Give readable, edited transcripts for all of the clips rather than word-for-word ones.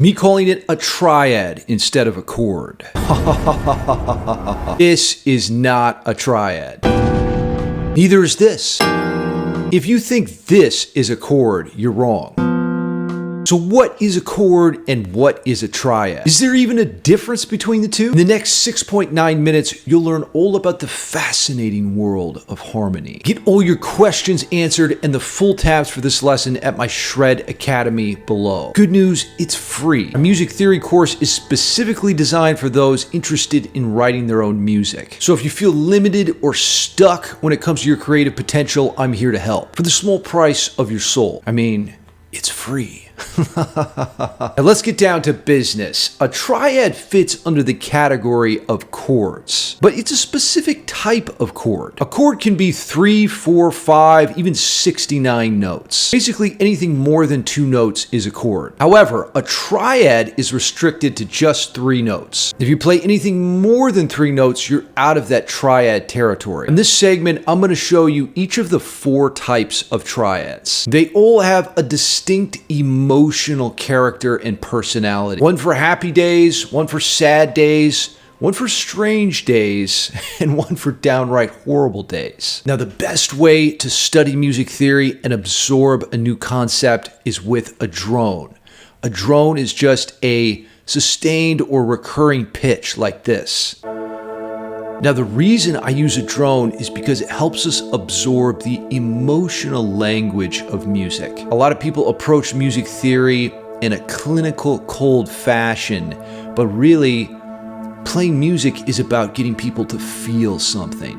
Me calling it a triad instead of a chord. This is not a triad. Neither is this. If you think this is a chord, you're wrong. So what is a chord and what is a triad? Is there even a difference between the two? In the next 6.9 minutes, you'll learn all about the fascinating world of harmony. Get all your questions answered and the full tabs for this lesson at my Shred Academy below. Good news, it's free. A music theory course is specifically designed for those interested in writing their own music. So if you feel limited or stuck when it comes to your creative potential, I'm here to help. For the small price of your soul. I mean, it's free. Now let's get down to business. A triad fits under the category of chords, but it's a specific type of chord. A chord can be 3, 4, 5, even 69 notes. Basically, anything more than 2 notes is a chord. However, a triad is restricted to just 3 notes. If you play anything more than 3 notes, you're out of that triad territory. In this segment, I'm going to show you each of the 4 types of triads. They all have a distinct emotional character and personality. One for happy days, one for sad days, one for strange days, and one for downright horrible days. Now, the best way to study music theory and absorb a new concept is with a drone. A drone is just a sustained or recurring pitch like this. Now, the reason I use a drone is because it helps us absorb the emotional language of music. A lot of people approach music theory in a clinical, cold fashion, but really, playing music is about getting people to feel something.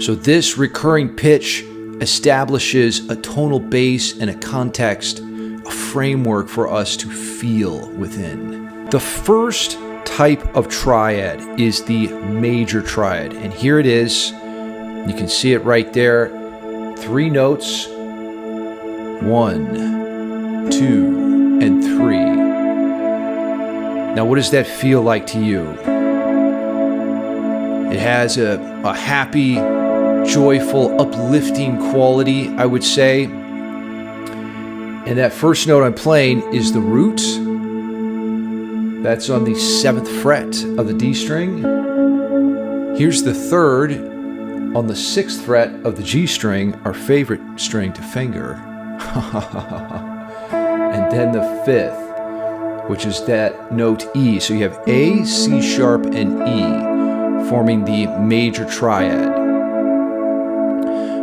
So this recurring pitch establishes a tonal base and a context, a framework for us to feel within. The first type of triad is the major triad, and here it is. You can see it right there. 3 notes, 1, 2, and 3. Now, what does that feel like to you? It has a happy, joyful, uplifting quality, I would say. And that first note I'm playing is the root. That's on the 7th fret of the D string. Here's the 3rd on the 6th fret of the G string, our favorite string to finger. And then the 5th, which is that note E. So you have A, C sharp, and E, forming the major triad.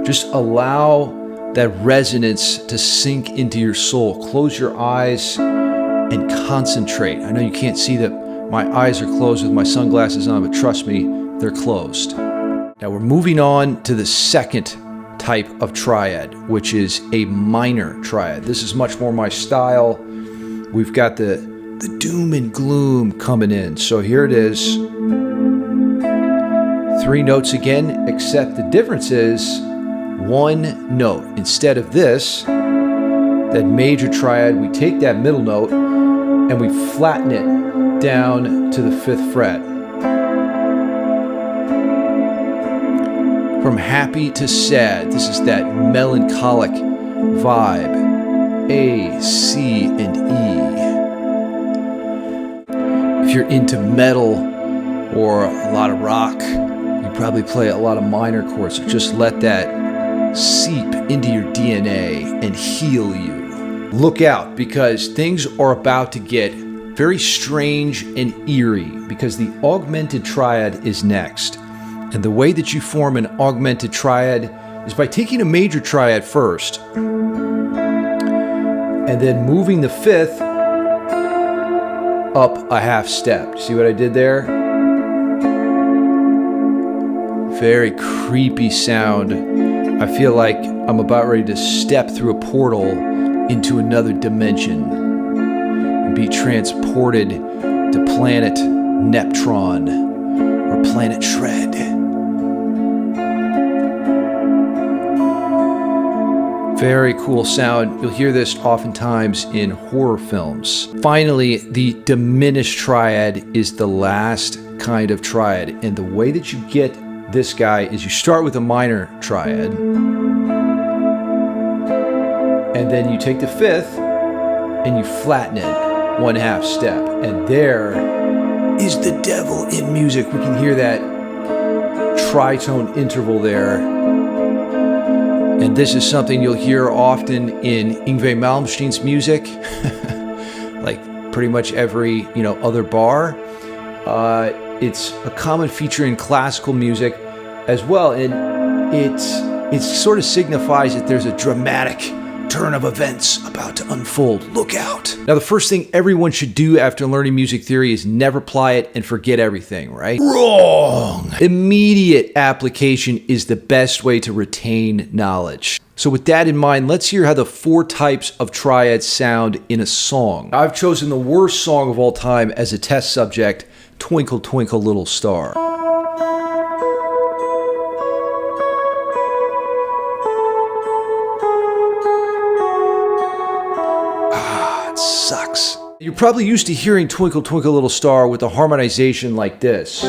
Just allow that resonance to sink into your soul. Close your eyes and concentrate. I know you can't see that my eyes are closed with my sunglasses on, but trust me, they're closed. Now we're moving on to the second type of triad, which is a minor triad. This is much more my style. We've got the doom and gloom coming in. So here it is. 3 notes again, except the difference is 1 note. Instead of this, that major triad, we take that middle note and we flatten it down to the 5th fret. From happy to sad, this is that melancholic vibe. A, C, and E. If you're into metal or a lot of rock, you probably play a lot of minor chords. So just let that seep into your DNA and heal you. Look out, because things are about to get very strange and eerie, because the augmented triad is next. And the way that you form an augmented triad is by taking a major triad first and then moving the 5th up a half step. See what I did there? Very creepy sound. I feel like I'm about ready to step through a portal into another dimension and be transported to planet Neptron or planet Shred. Very cool sound. You'll hear this oftentimes in horror films. Finally, the diminished triad is the last kind of triad. And the way that you get this guy is you start with a minor triad, and then you take the 5th and you flatten it 1/2 step. And there is the devil in music. We can hear that tritone interval there. And this is something you'll hear often in Yngwie Malmsteen's music, like pretty much every other bar. It's a common feature in classical music as well, and it sort of signifies that there's a dramatic turn of events about to unfold. Look out. Now, the first thing everyone should do after learning music theory is never apply it and forget everything, right? Wrong. Immediate application is the best way to retain knowledge. So with that in mind, let's hear how the 4 types of triads sound in a song. I've chosen the worst song of all time as a test subject, Twinkle Twinkle Little Star. Sucks. You're probably used to hearing Twinkle Twinkle Little Star with a harmonization like this.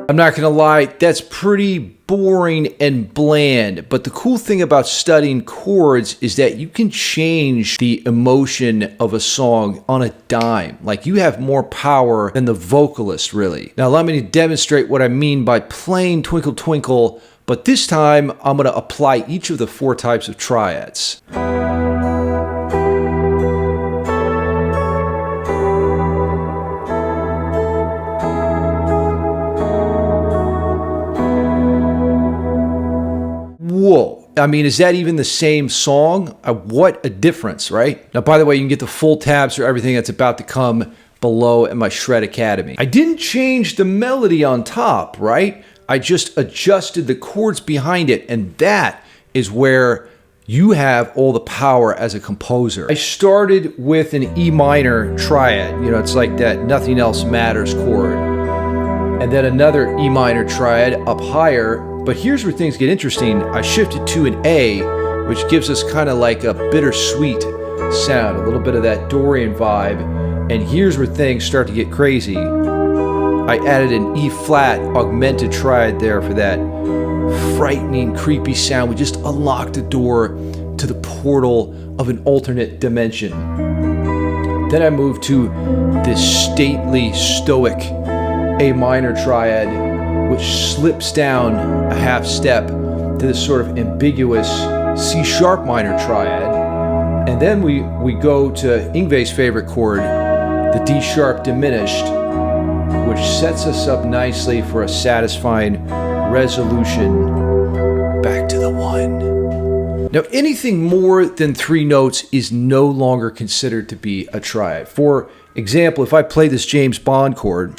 I'm not gonna lie, that's pretty boring and bland, but the cool thing about studying chords is that you can change the emotion of a song on a dime. Like, you have more power than the vocalist, really. Now, allow me to demonstrate what I mean by playing Twinkle Twinkle, but this time I'm gonna apply each of the 4 types of triads. Whoa. I mean, is that even the same song? What a difference, right? Now, by the way, you can get the full tabs for everything that's about to come below at my Shred Academy. I didn't change the melody on top, right? I just adjusted the chords behind it, and that is where you have all the power as a composer. I started with an E minor triad. It's like that nothing else matters chord. And then another E minor triad up higher. But here's where things get interesting. I shifted to an A, which gives us kind of like a bittersweet sound, a little bit of that Dorian vibe. And here's where things start to get crazy. I added an E flat augmented triad there for that frightening, creepy sound. We just unlocked the door to the portal of an alternate dimension. Then I moved to this stately, stoic A minor triad, which slips down a 1/2 step to this sort of ambiguous C sharp minor triad. And then we go to Yngwie's favorite chord, the D sharp diminished, which sets us up nicely for a satisfying resolution back to the 1. Now, anything more than 3 notes is no longer considered to be a triad. For example, if I play this James Bond chord,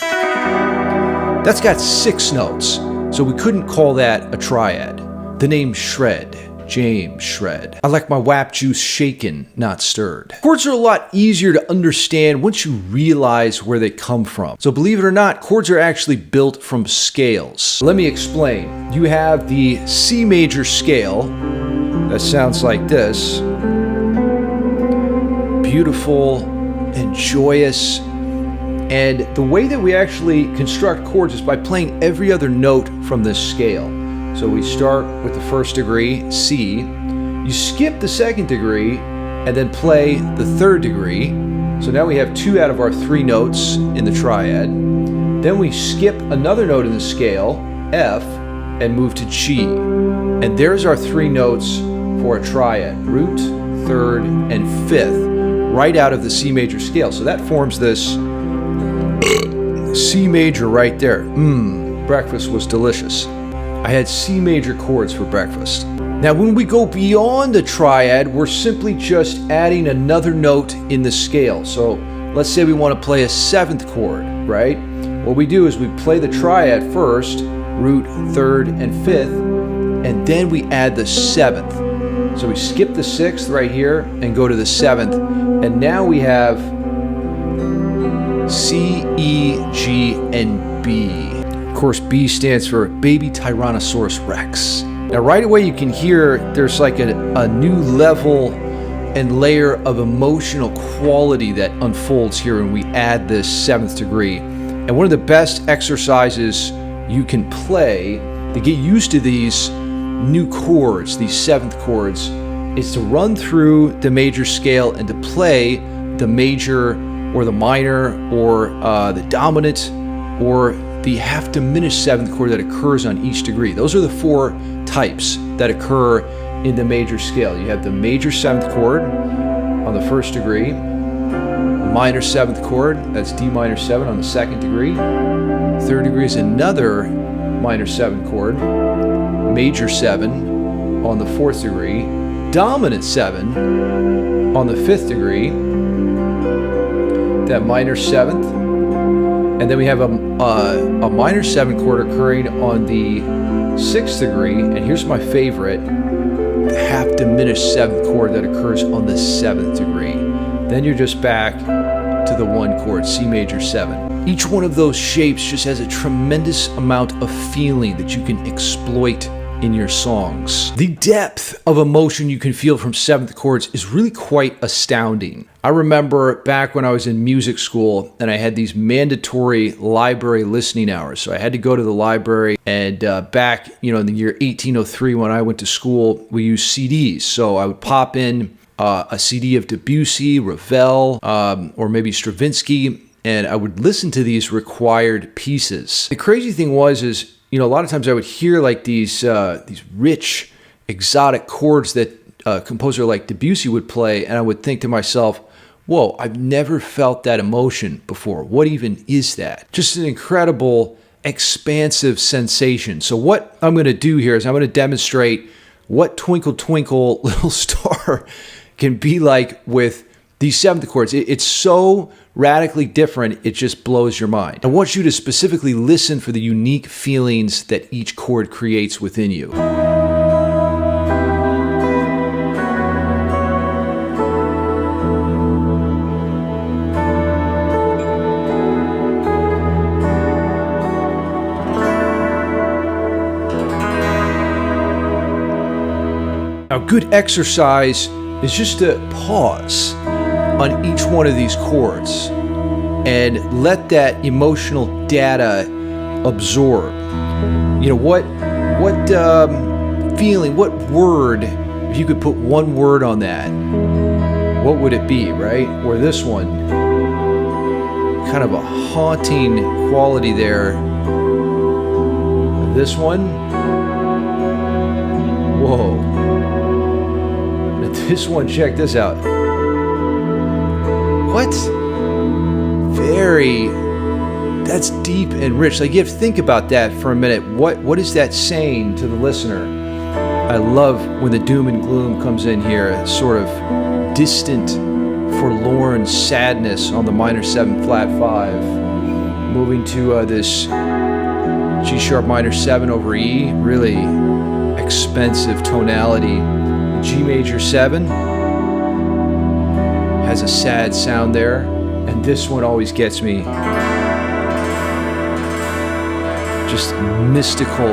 that's got 6 notes, so we couldn't call that a triad. The name Shred, James Shred. I like my WAP juice shaken, not stirred. Chords are a lot easier to understand once you realize where they come from. So believe it or not, chords are actually built from scales. Let me explain. You have the C major scale that sounds like this. Beautiful and joyous. And the way that we actually construct chords is by playing every other note from this scale. So we start with the 1st degree, C. You skip the 2nd degree and then play the 3rd degree. So now we have 2 out of our 3 notes in the triad. Then we skip another note in the scale, F, and move to G. And there's our 3 notes for a triad, root, 3rd, and 5th, right out of the C major scale. So that forms this C major right there. Breakfast was delicious. I had C major chords for breakfast. Now, when we go beyond the triad, we're simply just adding another note in the scale. So let's say we want to play a 7th chord, right? What we do is we play the triad first, root, 3rd, and 5th, and then we add the 7th. So we skip the 6th right here and go to the 7th, and now we have C, E, G, and B. Of course, B stands for Baby Tyrannosaurus Rex. Now, right away you can hear there's like a new level and layer of emotional quality that unfolds here when we add this 7th degree. And one of the best exercises you can play to get used to these new chords, these seventh chords, is to run through the major scale and to play the major or the minor or the dominant or the half diminished seventh chord that occurs on each degree. Those are the four types that occur in the major scale. You have the major seventh chord on the first degree, the minor seventh chord, that's D minor 7 on the second degree. Third degree is another minor seventh chord, major 7 on the fourth degree, dominant 7 on the fifth degree, that minor seventh, and then we have a minor 7 chord occurring on the sixth degree, and here's my favorite, the half diminished seventh chord that occurs on the seventh degree. Then you're just back to the 1 chord, C major 7. Each one of those shapes just has a tremendous amount of feeling that you can exploit in your songs. The depth of emotion you can feel from seventh chords is really quite astounding. I remember back when I was in music school and I had these mandatory library listening hours. So I had to go to the library, and back, in the year 1803 when I went to school, we used CDs. So I would pop in a CD of Debussy, Ravel, or maybe Stravinsky, and I would listen to these required pieces. The crazy thing was, a lot of times I would hear like these rich, exotic chords that a composer like Debussy would play, and I would think to myself, whoa, I've never felt that emotion before. What even is that? Just an incredible, expansive sensation. So what I'm going to do here is I'm going to demonstrate what Twinkle Twinkle Little Star can be like with these seventh chords. It's so radically different, it just blows your mind. I want you to specifically listen for the unique feelings that each chord creates within you. Now, good exercise is just to pause on each one of these chords and let that emotional data absorb. What feeling, what word, if you could put one word on that, what would it be, right? Or this one, kind of a haunting quality there. This one, whoa. This one, check this out. What? That's deep and rich. Like, you have to think about that for a minute. What is that saying to the listener? I love when the doom and gloom comes in here, a sort of distant, forlorn sadness on the minor 7 flat 5, moving to this G sharp minor 7 over E, really expensive tonality. G major 7 has a sad sound there, and this one always gets me. Just mystical,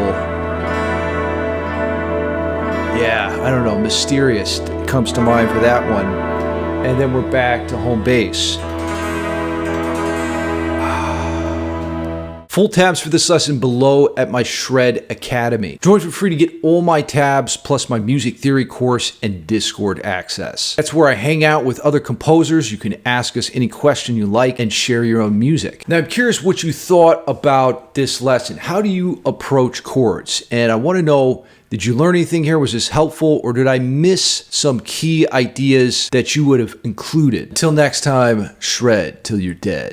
I don't know, mysterious comes to mind for that one. And then we're back to home base. Full tabs for this lesson below at my Shred Academy. Join for free to get all my tabs, plus my music theory course and Discord access. That's where I hang out with other composers. You can ask us any question you like and share your own music. Now, I'm curious what you thought about this lesson. How do you approach chords? And I want to know, did you learn anything here? Was this helpful, or did I miss some key ideas that you would have included? Until next time, shred till you're dead.